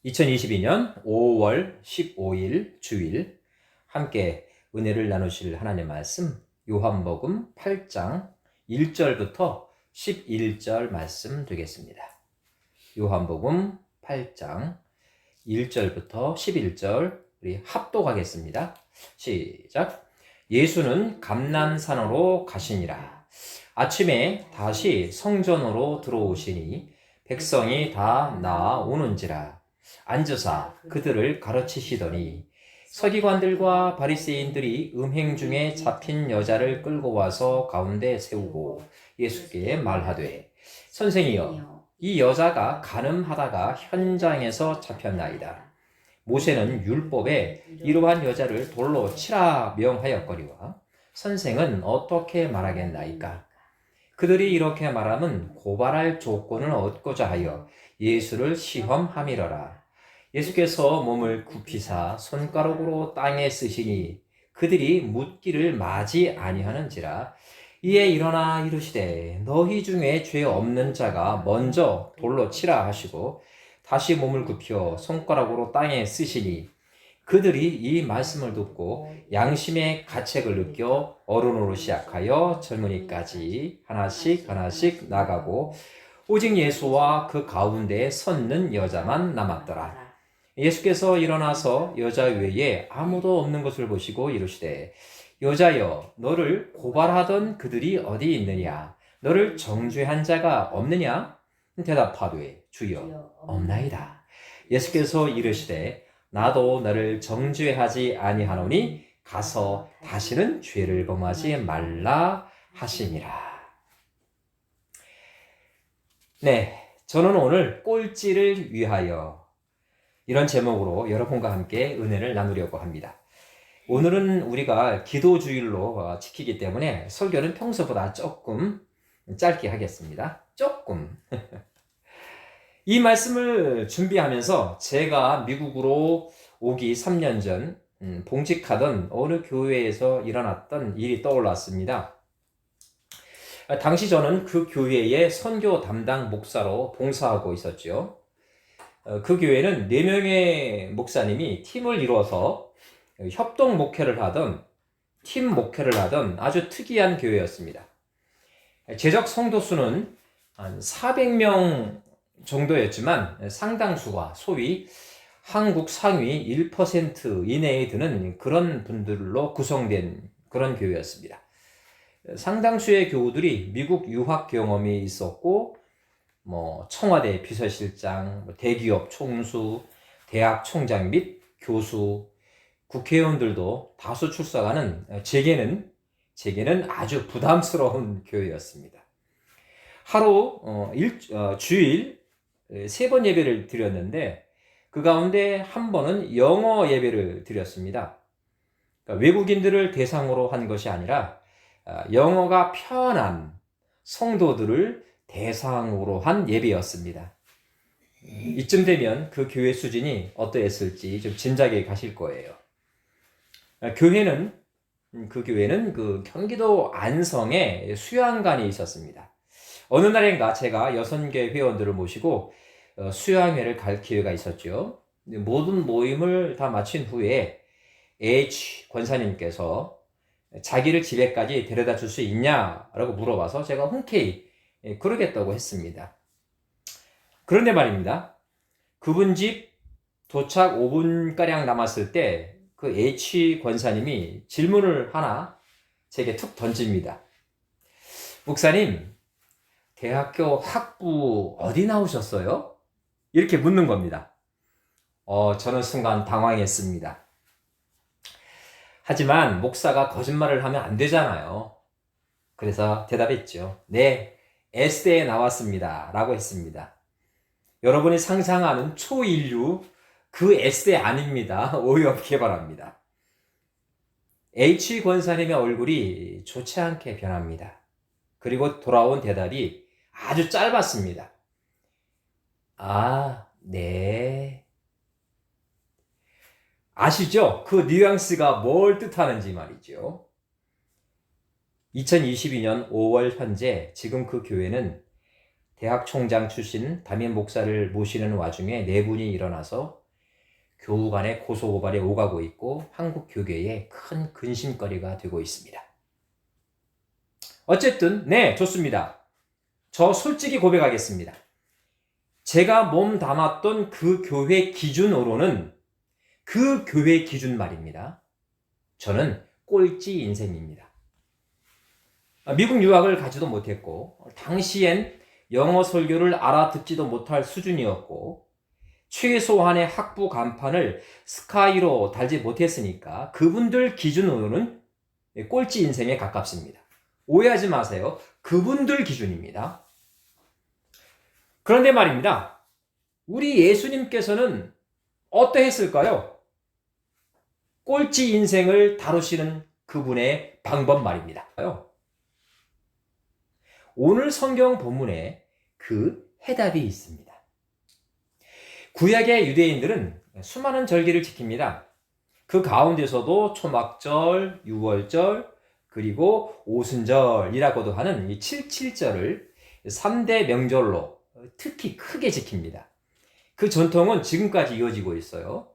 2022년 5월 15일 주일 함께 은혜를 나누실 하나님의 말씀 요한복음 8장 1절부터 11절 말씀 되겠습니다. 요한복음 8장 1절부터 11절 우리 합독하겠습니다. 시작. 예수는 감람산으로 가시니라. 아침에 다시 성전으로 들어오시니 백성이 다 나아오는지라. 앉으사 그들을 가르치시더니 서기관들과 바리새인들이 음행 중에 잡힌 여자를 끌고 와서 가운데 세우고 예수께 말하되 선생이여 이 여자가 간음하다가 현장에서 잡혔나이다. 모세는 율법에 이러한 여자를 돌로 치라 명하였거니와 선생은 어떻게 말하겠나이까? 그들이 이렇게 말하면 고발할 조건을 얻고자 하여 예수를 시험함이러라. 예수께서 몸을 굽히사 손가락으로 땅에 쓰시니 그들이 묻기를 마지 아니하는지라. 이에 일어나 이르시되 너희 중에 죄 없는 자가 먼저 돌로 치라 하시고 다시 몸을 굽혀 손가락으로 땅에 쓰시니 그들이 이 말씀을 듣고 양심의 가책을 느껴 어른으로 시작하여 젊은이까지 하나씩 나가고 오직 예수와 그 가운데에 섰는 여자만 남았더라. 예수께서 일어나서 여자 외에 아무도 없는 것을 보시고 이르시되 여자여 너를 고발하던 그들이 어디 있느냐? 너를 정죄한 자가 없느냐? 대답하되 주여 없나이다. 예수께서 이르시되 나도 너를 정죄하지 아니하노니 가서 다시는 죄를 범하지 말라 하시니라. 네, 저는 오늘 꼴찌를 위하여 이런 제목으로 여러분과 함께 은혜를 나누려고 합니다. 오늘은 우리가 기도주일로 지키기 때문에 설교는 평소보다 조금 짧게 하겠습니다. 조금. 이 말씀을 준비하면서 제가 미국으로 오기 3년 전 봉직하던 어느 교회에서 일어났던 일이 떠올랐습니다. 당시 저는 그 교회의 선교 담당 목사로 봉사하고 있었죠. 그 교회는 4명의 목사님이 팀을 이루어서 협동 목회를 하던 팀 목회를 하던 아주 특이한 교회였습니다. 제적 성도 수는 한 400명 정도였지만 상당수가 소위 한국 상위 1% 이내에 드는 그런 분들로 구성된 그런 교회였습니다. 상당수의 교우들이 미국 유학 경험이 있었고 청와대 비서실장, 대기업 총수, 대학 총장 및 교수, 국회의원들도 다수 출석하는 제게는 아주 부담스러운 교회였습니다. 하루 주일 3번 예배를 드렸는데 그 가운데 한 번은 영어 예배를 드렸습니다. 그러니까 외국인들을 대상으로 한 것이 아니라 영어가 편한 성도들을 대상으로 한 예배였습니다. 이쯤 되면 그 교회 수준이 어떠했을지 좀 짐작이 가실 거예요. 그 교회는 그 경기도 안성에 수양관이 있었습니다. 어느 날인가 제가 6개 회원들을 모시고 수양회를 갈 기회가 있었죠. 모든 모임을 다 마친 후에 H 권사님께서 자기를 집에까지 데려다 줄 수 있냐라고 물어봐서 제가 흔쾌히 그러겠다고 했습니다. 그런데 말입니다. 그분 집 도착 5분가량 남았을 때 그 H 권사님이 질문을 하나 제게 툭 던집니다. 목사님, 대학교 학부 어디 나오셨어요? 이렇게 묻는 겁니다. 저는 순간 당황했습니다. 하지만 목사가 거짓말을 하면 안 되잖아요. 그래서 대답했죠. 네, S대에 나왔습니다. 라고 했습니다. 여러분이 상상하는 초인류 그 S대 아닙니다. 오해 없게 바랍니다. H 권사님의 얼굴이 좋지 않게 변합니다. 그리고 돌아온 대답이 아주 짧았습니다. 아, 네. 아시죠? 그 뉘앙스가 뭘 뜻하는지 말이죠. 2022년 5월 현재 지금 그 교회는 대학 총장 출신 담임 목사를 모시는 와중에 내분이 일어나서 교우 간의 고소고발이 오가고 있고 한국 교계에 큰 근심거리가 되고 있습니다. 어쨌든 네, 좋습니다. 저 솔직히 고백하겠습니다. 제가 몸 담았던 그 교회 기준으로는 그 교회 기준 말입니다. 저는 꼴찌 인생입니다. 미국 유학을 가지도 못했고 당시엔 영어 설교를 알아듣지도 못할 수준이었고 최소한의 학부 간판을 스카이로 달지 못했으니까 그분들 기준으로는 꼴찌 인생에 가깝습니다. 오해하지 마세요. 그분들 기준입니다. 그런데 말입니다. 우리 예수님께서는 어떠했을까요? 꼴찌 인생을 다루시는 그분의 방법 말입니다. 오늘 성경 본문에 그 해답이 있습니다. 구약의 유대인들은 수많은 절기를 지킵니다. 그 가운데서도 초막절, 유월절, 그리고 오순절이라고도 하는 이 77절을 3대 명절로 특히 크게 지킵니다. 그 전통은 지금까지 이어지고 있어요.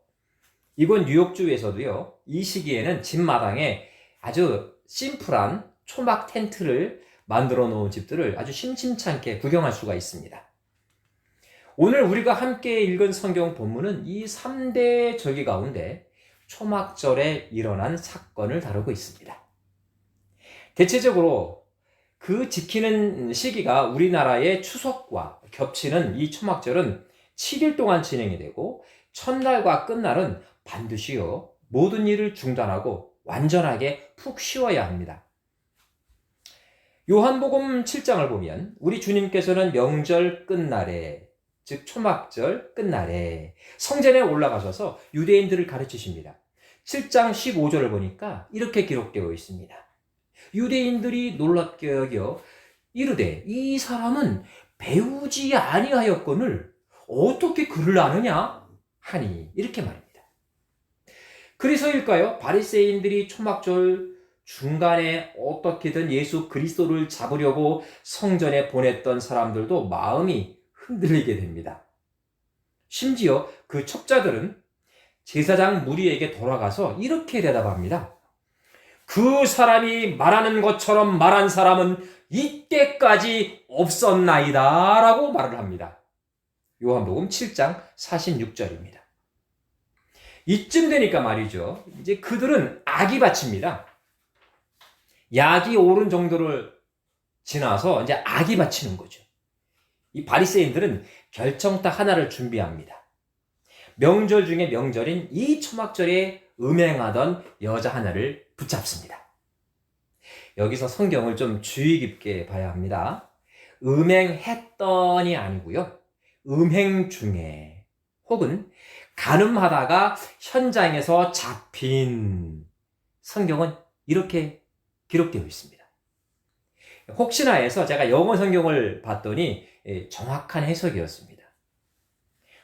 이번 뉴욕주에서도요, 이 시기에는 집마당에 아주 심플한 초막 텐트를 만들어 놓은 집들을 아주 심심찮게 구경할 수가 있습니다. 오늘 우리가 함께 읽은 성경 본문은 이 3대 절기 가운데 초막절에 일어난 사건을 다루고 있습니다. 대체적으로 그 지키는 시기가 우리나라의 추석과 겹치는 이 초막절은 7일 동안 진행이 되고 첫날과 끝날은 반드시요 모든 일을 중단하고 완전하게 푹 쉬어야 합니다. 요한복음 7장을 보면 우리 주님께서는 명절 끝날에, 즉 초막절 끝날에 성전에 올라가셔서 유대인들을 가르치십니다. 7장 15절을 보니까 이렇게 기록되어 있습니다. 유대인들이 놀랍게 여겨 이르되 이 사람은 배우지 아니하였거늘 어떻게 글을 아느냐 하니, 이렇게 말입니다. 그래서일까요? 바리새인들이 초막절 중간에 어떻게든 예수 그리스도를 잡으려고 성전에 보냈던 사람들도 마음이 흔들리게 됩니다. 심지어 그 첩자들은 제사장 무리에게 돌아가서 이렇게 대답합니다. 그 사람이 말하는 것처럼 말한 사람은 이때까지 없었나이다 라고 말을 합니다. 요한복음 7장 46절입니다. 이쯤 되니까 말이죠. 이제 그들은 악이 바칩니다. 약이 오른 정도를 지나서 이제 악이 바치는 거죠. 이 바리새인들은 결정타 하나를 준비합니다. 명절 중에 명절인 이 초막절에 음행하던 여자 하나를 붙잡습니다. 여기서 성경을 좀 주의 깊게 봐야 합니다. 음행했더니 아니고요. 음행 중에 혹은 간음하다가 현장에서 잡힌, 성경은 이렇게 기록되어 있습니다. 혹시나 해서 제가 영어 성경을 봤더니 정확한 해석이었습니다.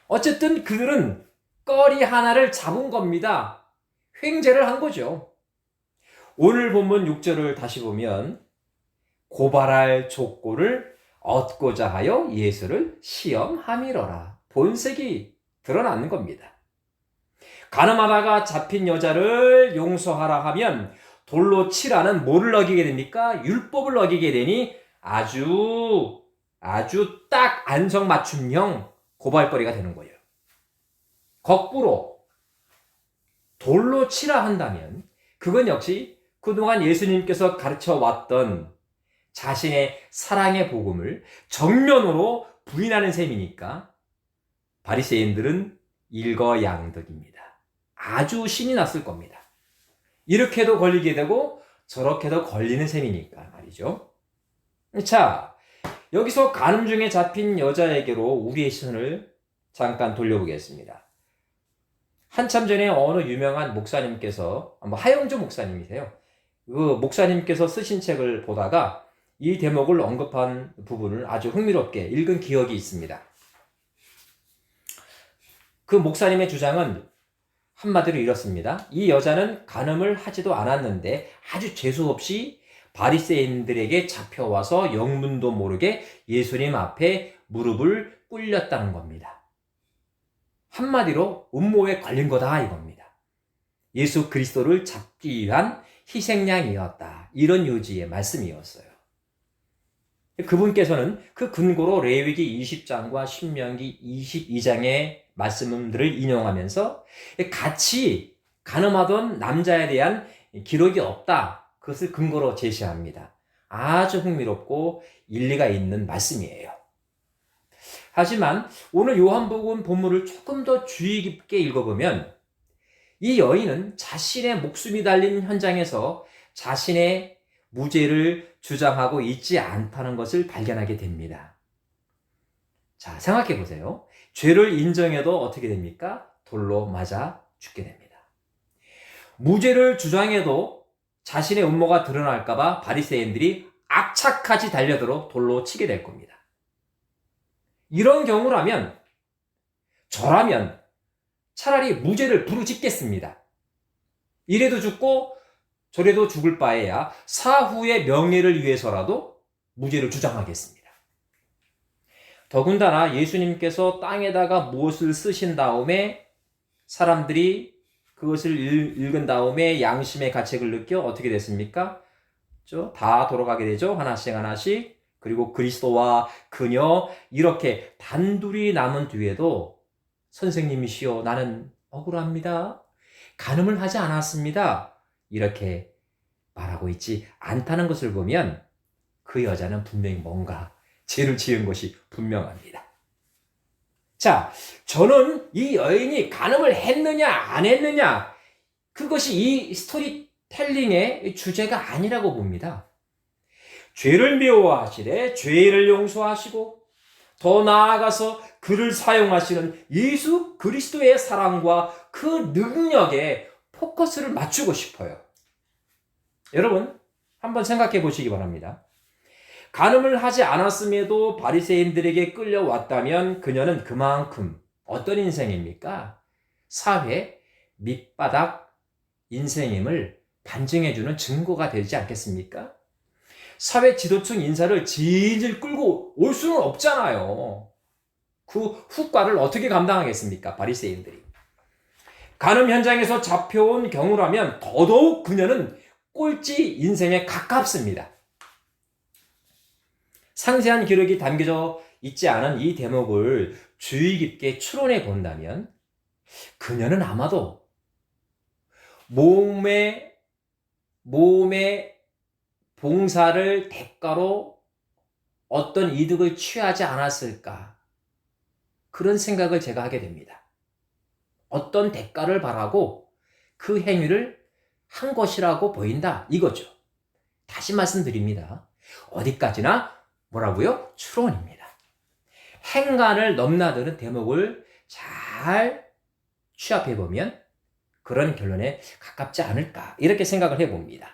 어쨌든 그들은 꺼리 하나를 잡은 겁니다. 횡재를 한 거죠. 오늘 본문 6절을 다시 보면 고발할 족고를 얻고자 하여 예수를 시험함이러라. 본색이 드러나는 겁니다. 간음하다가 잡힌 여자를 용서하라 하면 돌로 치라는 뭐를 어기게 됩니까? 율법을 어기게 되니 아주 딱 안성맞춤형 고발거리가 되는 거예요. 거꾸로 돌로 치라 한다면 그건 역시 그동안 예수님께서 가르쳐 왔던 자신의 사랑의 복음을 정면으로 부인하는 셈이니까 바리새인들은 일거양득입니다. 아주 신이 났을 겁니다. 이렇게도 걸리게 되고 저렇게도 걸리는 셈이니까 말이죠. 자, 여기서 간음 중에 잡힌 여자에게로 우리의 시선을 잠깐 돌려보겠습니다. 한참 전에 어느 유명한 목사님께서, 하영주 목사님이세요. 그 목사님께서 쓰신 책을 보다가 이 대목을 언급한 부분을 아주 흥미롭게 읽은 기억이 있습니다. 그 목사님의 주장은 한마디로 이렇습니다. 이 여자는 간음을 하지도 않았는데 아주 재수없이 바리새인들에게 잡혀와서 영문도 모르게 예수님 앞에 무릎을 꿇렸다는 겁니다. 한마디로 음모에 걸린 거다 이겁니다. 예수 그리스도를 잡기 위한 희생양이었다. 이런 요지의 말씀이었어요. 그분께서는 그 근거로 레위기 20장과 신명기 22장의 말씀들을 인용하면서 같이 간음하던 남자에 대한 기록이 없다. 그것을 근거로 제시합니다. 아주 흥미롭고 일리가 있는 말씀이에요. 하지만 오늘 요한복음 본문을 조금 더 주의 깊게 읽어보면 이 여인은 자신의 목숨이 달린 현장에서 자신의 무죄를 주장하고 있지 않다는 것을 발견하게 됩니다. 자, 생각해 보세요. 죄를 인정해도 어떻게 됩니까? 돌로 맞아 죽게 됩니다. 무죄를 주장해도 자신의 음모가 드러날까봐 바리새인들이 악착같이 달려들어 돌로 치게 될 겁니다. 이런 경우라면 저라면 차라리 무죄를 부르짖겠습니다. 이래도 죽고 저래도 죽을 바에야 사후의 명예를 위해서라도 무죄를 주장하겠습니다. 더군다나 예수님께서 땅에다가 무엇을 쓰신 다음에 사람들이 그것을 읽은 다음에 양심의 가책을 느껴 어떻게 됐습니까? 다 돌아가게 되죠. 하나씩 하나씩. 그리고 그리스도와 그녀 이렇게 단둘이 남은 뒤에도 선생님이시여 나는 억울합니다. 간음을 하지 않았습니다. 이렇게 말하고 있지 않다는 것을 보면 그 여자는 분명히 뭔가 죄를 지은 것이 분명합니다. 자, 저는 이 여인이 간음을 했느냐 안 했느냐 그것이 이 스토리텔링의 주제가 아니라고 봅니다. 죄를 미워하시되 죄를 용서하시고 더 나아가서 그를 사용하시는 예수 그리스도의 사랑과 그 능력에 포커스를 맞추고 싶어요. 여러분 한번 생각해 보시기 바랍니다. 간음을 하지 않았음에도 바리새인들에게 끌려왔다면 그녀는 그만큼 어떤 인생입니까? 사회 밑바닥 인생임을 반증해주는 증거가 되지 않겠습니까? 사회 지도층 인사를 질질 끌고 올 수는 없잖아요. 그 후과를 어떻게 감당하겠습니까? 바리새인들이. 간음 현장에서 잡혀온 경우라면 더더욱 그녀는 꼴찌 인생에 가깝습니다. 상세한 기록이 담겨져 있지 않은 이 대목을 주의 깊게 추론해 본다면 그녀는 아마도 몸의 봉사를 대가로 어떤 이득을 취하지 않았을까 그런 생각을 제가 하게 됩니다. 어떤 대가를 바라고 그 행위를 한 것이라고 보인다 이거죠. 다시 말씀드립니다. 어디까지나 뭐라고요? 추론입니다. 행간을 넘나드는 대목을 잘 취합해보면 그런 결론에 가깝지 않을까 이렇게 생각을 해봅니다.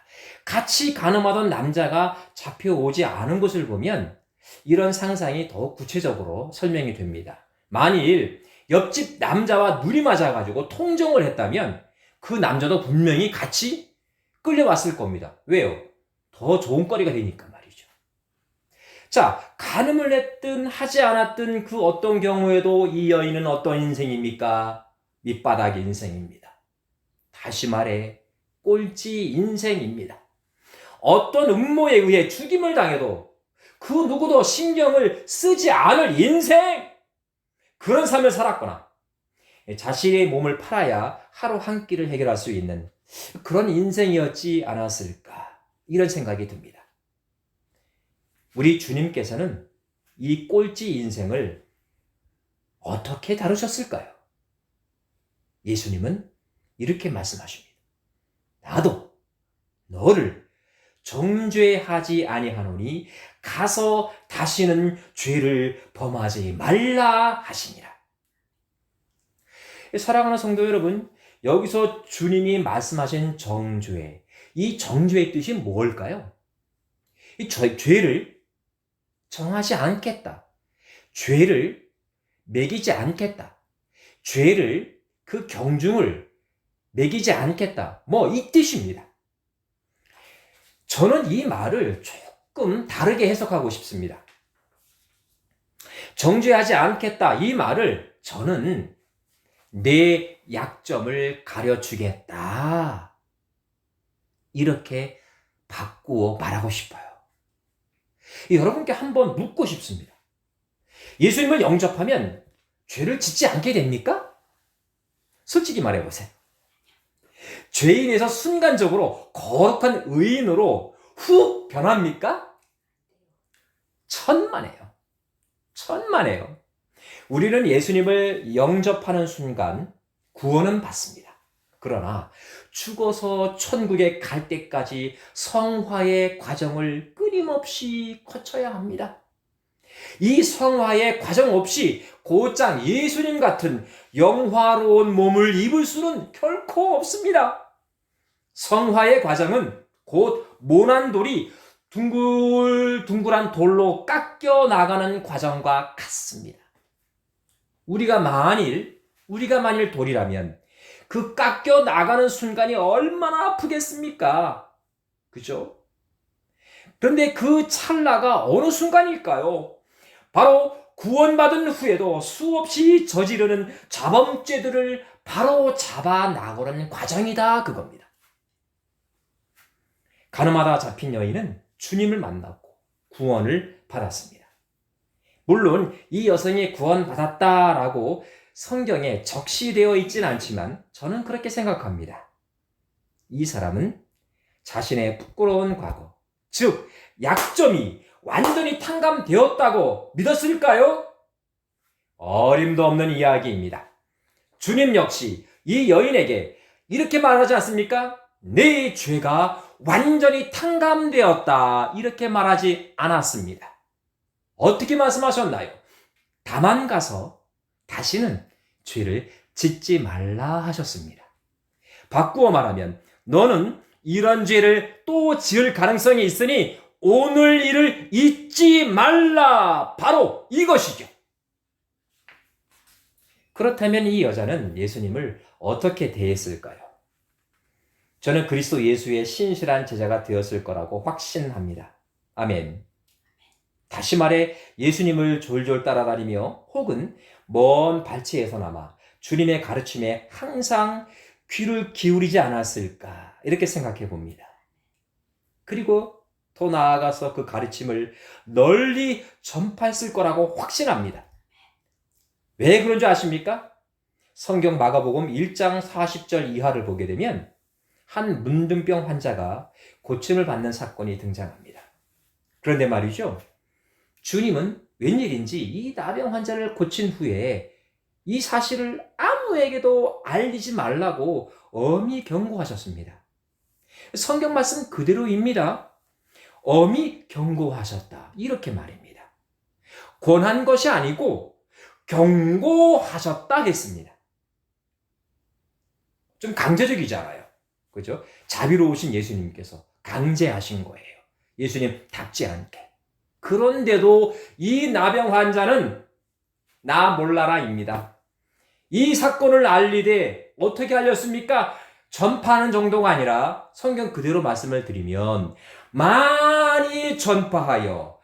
같이 간음하던 남자가 잡혀오지 않은 것을 보면 이런 상상이 더욱 구체적으로 설명이 됩니다. 만일 옆집 남자와 눈이 맞아가지고 통정을 했다면 그 남자도 분명히 같이 끌려왔을 겁니다. 왜요? 더 좋은 거리가 되니까 말이죠. 자, 간음을 했든 하지 않았든 그 어떤 경우에도 이 여인은 어떤 인생입니까? 밑바닥 인생입니다. 다시 말해 꼴찌 인생입니다. 어떤 음모에 의해 죽임을 당해도 그 누구도 신경을 쓰지 않을 인생! 그런 삶을 살았거나 자신의 몸을 팔아야 하루 한 끼를 해결할 수 있는 그런 인생이었지 않았을까 이런 생각이 듭니다. 우리 주님께서는 이 꼴찌 인생을 어떻게 다루셨을까요? 예수님은 이렇게 말씀하십니다. 나도 너를 정죄하지 아니하노니 가서 다시는 죄를 범하지 말라 하시니라. 사랑하는 성도 여러분, 여기서 주님이 말씀하신 정죄, 이 정죄의 뜻이 뭘까요? 이 죄를 정하지 않겠다. 죄를 매기지 않겠다. 죄를 그 경중을 매기지 않겠다. 이 뜻입니다. 저는 이 말을 조금 다르게 해석하고 싶습니다. 정죄하지 않겠다. 이 말을 저는 내 약점을 가려주겠다. 이렇게 바꾸어 말하고 싶어요. 여러분께 한번 묻고 싶습니다. 예수님을 영접하면 죄를 짓지 않게 됩니까? 솔직히 말해보세요. 죄인에서 순간적으로 거룩한 의인으로 훅 변합니까? 천만에요. 천만에요. 우리는 예수님을 영접하는 순간 구원은 받습니다. 그러나 죽어서 천국에 갈 때까지 성화의 과정을 끊임없이 거쳐야 합니다. 이 성화의 과정 없이 곧장 예수님 같은 영화로운 몸을 입을 수는 결코 없습니다. 성화의 과정은 곧 모난 돌이 둥글둥글한 돌로 깎여 나가는 과정과 같습니다. 우리가 만일 돌이라면 그 깎여 나가는 순간이 얼마나 아프겠습니까? 그죠? 그런데 그 찰나가 어느 순간일까요? 바로 구원받은 후에도 수없이 저지르는 자범죄들을 바로 잡아 나가는 과정이다 그겁니다. 가늠하다 잡힌 여인은 주님을 만났고 구원을 받았습니다. 물론 이 여성이 구원받았다라고 성경에 적시되어 있진 않지만 저는 그렇게 생각합니다. 이 사람은 자신의 부끄러운 과거, 즉 약점이 완전히 탕감되었다고 믿었을까요? 어림도 없는 이야기입니다. 주님 역시 이 여인에게 이렇게 말하지 않습니까? 네 죄가 완전히 탕감되었다 이렇게 말하지 않았습니다. 어떻게 말씀하셨나요? 다만 가서 다시는 죄를 짓지 말라 하셨습니다. 바꾸어 말하면 너는 이런 죄를 또 지을 가능성이 있으니 오늘 일을 잊지 말라. 바로 이것이죠. 그렇다면 이 여자는 예수님을 어떻게 대했을까요? 저는 그리스도 예수의 신실한 제자가 되었을 거라고 확신합니다. 아멘. 다시 말해 예수님을 졸졸 따라다니며 혹은 먼 발치에서나마 주님의 가르침에 항상 귀를 기울이지 않았을까 이렇게 생각해 봅니다. 그리고 더 나아가서 그 가르침을 널리 전파했을 거라고 확신합니다. 왜 그런 줄 아십니까? 성경 마가복음 1장 40절 이하를 보게 되면 한 문둥병 환자가 고침을 받는 사건이 등장합니다. 그런데 말이죠. 주님은 웬일인지 이 나병 환자를 고친 후에 이 사실을 아무에게도 알리지 말라고 엄히 경고하셨습니다. 성경 말씀 그대로입니다. 엄히 경고하셨다. 이렇게 말입니다. 권한 것이 아니고 경고하셨다 했습니다. 좀 강제적이잖아요. 그죠? 자비로우신 예수님께서 강제하신 거예요. 예수님답지 않게. 그런데도 이 나병 환자는 나 몰라라입니다. 이 사건을 알리되 어떻게 알렸습니까? 전파하는 정도가 아니라 성경 그대로 말씀을 드리면 많이 전파하여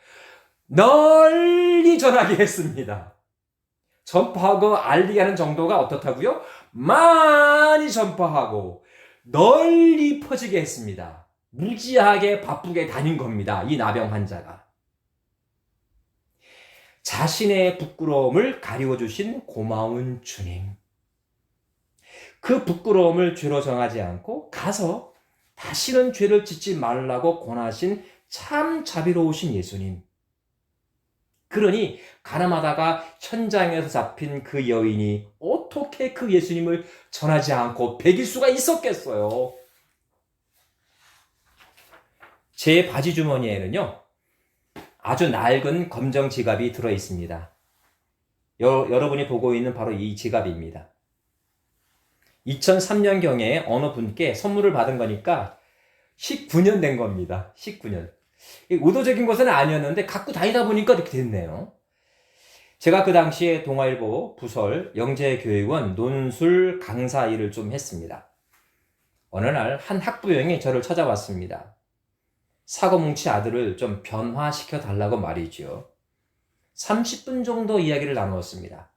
널리 전하게 했습니다. 전파하고 알리게 하는 정도가 어떻다고요? 많이 전파하고 널리 퍼지게 했습니다. 무지하게 바쁘게 다닌 겁니다. 이 나병 환자가. 자신의 부끄러움을 가리워주신 고마운 주님. 그 부끄러움을 죄로 정하지 않고 가서 다시는 죄를 짓지 말라고 권하신 참 자비로우신 예수님. 그러니 가늠하다가 현장에서 잡힌 그 여인이 어떻게 그 예수님을 전하지 않고 배길 수가 있었겠어요. 제 바지 주머니에는요. 아주 낡은 검정 지갑이 들어 있습니다. 여러분이 보고 있는 바로 이 지갑입니다. 2003년경에 어느 분께 선물을 받은 거니까 19년 된 겁니다. 19년. 의도적인 것은 아니었는데 갖고 다니다 보니까 이렇게 됐네요. 제가 그 당시에 동아일보 부설 영재교육원 논술 강사 일을 좀 했습니다. 어느 날 한 학부형이 저를 찾아왔습니다. 사고뭉치 아들을 좀 변화시켜 달라고 말이죠. 30분 정도 이야기를 나누었습니다.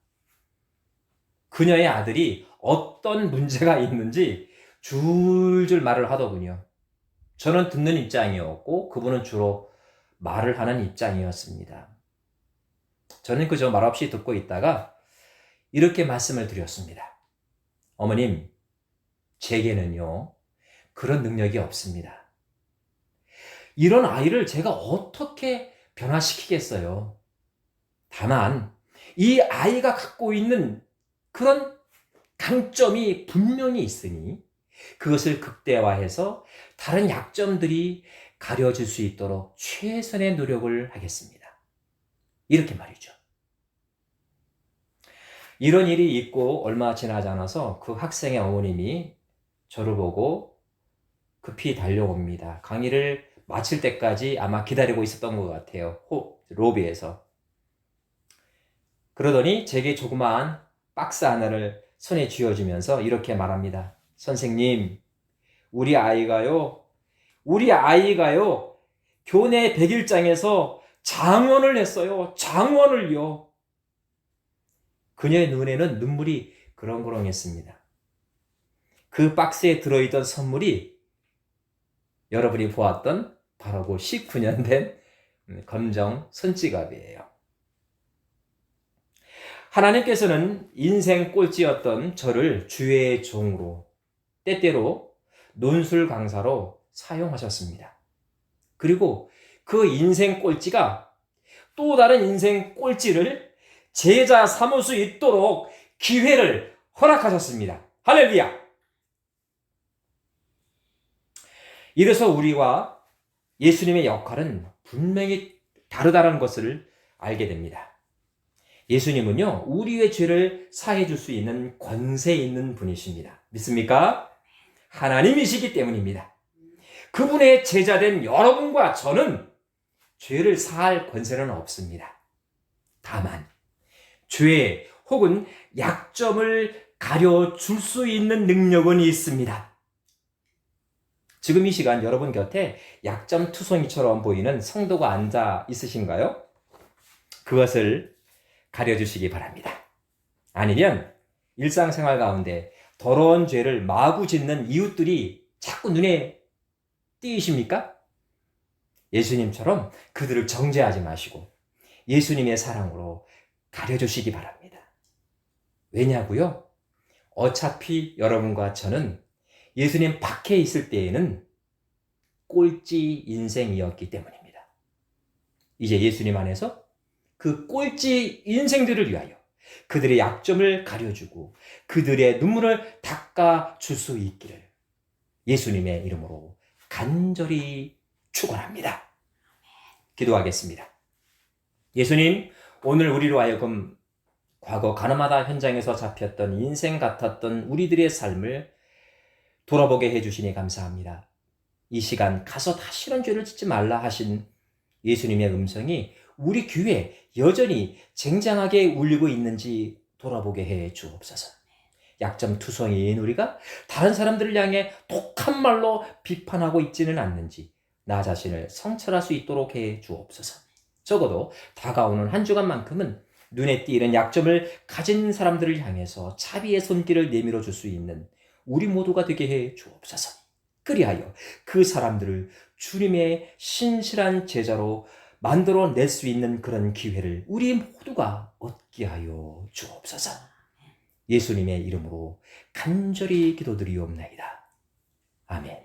그녀의 아들이 어떤 문제가 있는지 줄줄 말을 하더군요. 저는 듣는 입장이었고 그분은 주로 말을 하는 입장이었습니다. 저는 그저 말없이 듣고 있다가 이렇게 말씀을 드렸습니다. 어머님, 제게는요, 그런 능력이 없습니다. 이런 아이를 제가 어떻게 변화시키겠어요? 다만 이 아이가 갖고 있는 그런 강점이 분명히 있으니 그것을 극대화해서 다른 약점들이 가려질 수 있도록 최선의 노력을 하겠습니다. 이렇게 말이죠. 이런 일이 있고 얼마 지나지 않아서 그 학생의 어머님이 저를 보고 급히 달려옵니다. 강의를 마칠 때까지 아마 기다리고 있었던 것 같아요. 로비에서. 그러더니 제게 조그마한 박스 하나를 손에 쥐어주면서 이렇게 말합니다. 선생님, 우리 아이가요, 교내 100일장에서 장원을 했어요. 장원을요. 그녀의 눈에는 눈물이 그렁그렁했습니다. 그 박스에 들어있던 선물이 여러분이 보았던 바로 그 19년 된 검정 손지갑이에요. 하나님께서는 인생 꼴찌였던 저를 주의 종으로, 때때로 논술 강사로 사용하셨습니다. 그리고 그 인생 꼴찌가 또 다른 인생 꼴찌를 제자 삼을 수 있도록 기회를 허락하셨습니다. 할렐루야! 이래서 우리와 예수님의 역할은 분명히 다르다는 것을 알게 됩니다. 예수님은요, 우리의 죄를 사해 줄 수 있는 권세 있는 분이십니다. 믿습니까? 하나님이시기 때문입니다. 그분의 제자된 여러분과 저는 죄를 사할 권세는 없습니다. 다만 죄 혹은 약점을 가려줄 수 있는 능력은 있습니다. 지금 이 시간 여러분 곁에 약점 투성이처럼 보이는 성도가 앉아 있으신가요? 그것을 가려주시기 바랍니다. 아니면 일상생활 가운데 더러운 죄를 마구 짓는 이웃들이 자꾸 눈에 띄십니까? 예수님처럼 그들을 정죄하지 마시고 예수님의 사랑으로 가려주시기 바랍니다. 왜냐고요? 어차피 여러분과 저는 예수님 밖에 있을 때에는 꼴찌 인생이었기 때문입니다. 이제 예수님 안에서 그 꼴찌 인생들을 위하여 그들의 약점을 가려주고 그들의 눈물을 닦아줄 수 있기를 예수님의 이름으로 간절히 축원합니다. 기도하겠습니다. 예수님, 오늘 우리로 하여금 과거 가나마다 현장에서 잡혔던 인생 같았던 우리들의 삶을 돌아보게 해주시니 감사합니다. 이 시간 가서 다시 이런 죄를 짓지 말라 하신 예수님의 음성이 우리 귀에 여전히 쟁쟁하게 울리고 있는지 돌아보게 해 주옵소서. 약점 투성이인 우리가 다른 사람들을 향해 독한 말로 비판하고 있지는 않는지 나 자신을 성찰할 수 있도록 해 주옵소서. 적어도 다가오는 한 주간만큼은 눈에 띄는 약점을 가진 사람들을 향해서 자비의 손길을 내밀어 줄 수 있는 우리 모두가 되게 해 주옵소서. 그리하여 그 사람들을 주님의 신실한 제자로 만들어낼 수 있는 그런 기회를 우리 모두가 얻게 하여 주옵소서. 예수님의 이름으로 간절히 기도드리옵나이다. 아멘.